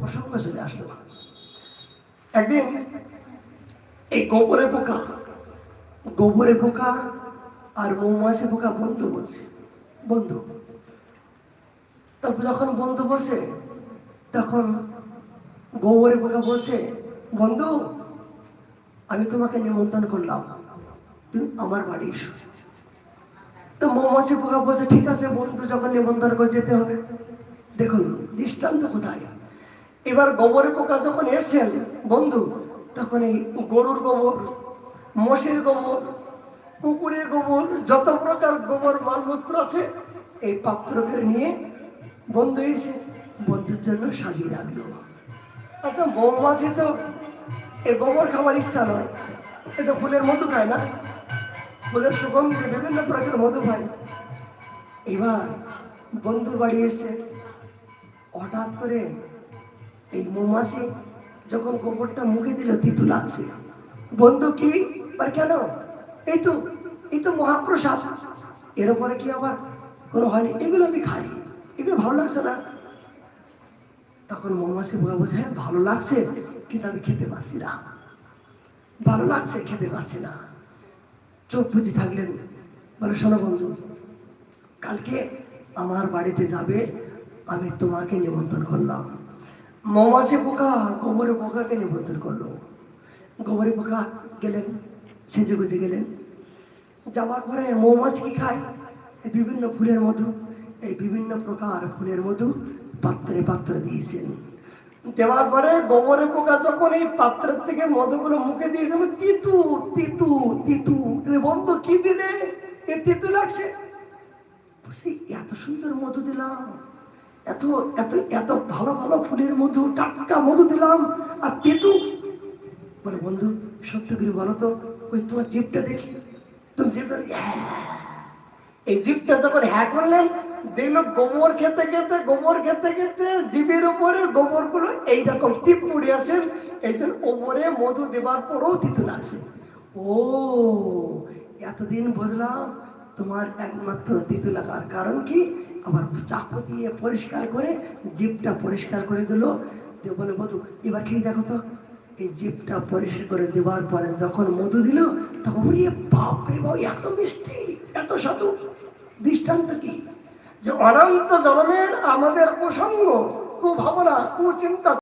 প্রসঙ্গ চলে আসলো। একদিন এই গোবরে পোকা আর মৌমাছি পোকা বন্ধু বলছে, বন্ধু। তারপর যখন বন্ধু বসে তখন গোবরে পোকা বলছে, বন্ধু আমি তোমাকে নিমন্ত্রণ করলাম, তুমি আমার বাড়ি এসো। তো মৌমাছি পোকা বলছে, ঠিক আছে বন্ধু যখন নিমন্ত্রণ করে যেতে হবে। দেখুন দৃষ্টান্ত কোথায়। এবার গোবরে পোকা যখন এসছেন বন্ধু, তখন এই গরুর গোবর, মোষের গোবর, কুকুরের গোবর, যত প্রকার গোবর মালমূত্র আছে এই পাত্র করে নিয়ে বন্ধু এসে বন্ধুর জন্য সাজিয়ে রাখলো। আচ্ছা মৌমাছি তো এই গোবর খাবার ইচ্ছা নয়, এটা ফুলের মধু খায় না, ফুলের সুগন্ধি বিভিন্ন প্রকার মধু খায়। এবার বন্ধুর বাড়ি এসে হঠাৎ করে এই মৌমাছি যখন গোবরটা মুখে দিল তিতু লাগছে। বন্ধু কি কেন? এই তো মহাপ্রসাদ, এর উপরে কি আবার কোনো হয়নি, এগুলো আমি খাই, এগুলো ভালো লাগছে না। তখন মৌমাছি বলছে, হ্যাঁ ভালো লাগছে কিন্তু আমি খেতে পারছি না, ভালো লাগছে খেতে পারছি না। চোখ বুঝি থাকলেন, বলে শোনো বন্ধু, কালকে আমার বাড়িতে যাবে, আমি তোমাকে নিমন্ত্রণ করলাম। মৌমাছি পোকা গোবরে পোকাকে নিমন্ত্রণ করলো। গোবরে পোকা গেলেন, সেজে গুজে গেলেন। যাওয়ার পরে মৌমাছি কি খায়? বিভিন্ন ফুলের মধু, এই বিভিন্ন প্রকার ফুলের মধু পাত্রে পাত্রে দিয়েছেন। দেওয়ার পরে গোবরে পোকা যখন এই পাত্রের থেকে মধুগুলো মুখে দিয়েছে, তিতু তিতু তিতু। বন্ধু কি দিলে? এ তিতু লাগছে। এত সুন্দর মধু দিলাম, এত এত এত ভালো ভালো ফুলের মধু, টাটকা মধু দিলাম, আর তিতু? বলে বন্ধু সত্য করে বলো তো, ওই তোমার জিভটা দেখি, তুমি জিভটা। এই জিভটা যখন হ্যাঁ করলেন, দেখলো গোবর খেতে খেতে জিভের উপরে গোবর গুলো এইরকম টিপ পড়ে আসেন, এই জন্য ওপরে মধু দেবার পরেও তিতু লাগছে। ও এতদিন বুঝলাম তোমার একমাত্র তিতু লাগার কারণ কি, আবার চাকু দিয়ে পরিষ্কার করে জিভটা পরিষ্কার করে দিল। বলে মধু এবার খেয়ে দেখো তো। এই জিভটা পরিষ্কার করে দেওয়ার পরে যখন মধু দিল, তখন বাপরে বাপ এত মিষ্টি, এত সাধু। দৃষ্টান্ত কি? যে অনন্ত জন্মের আমাদের কুসঙ্গ, কুভাবনা, কুচিন্তা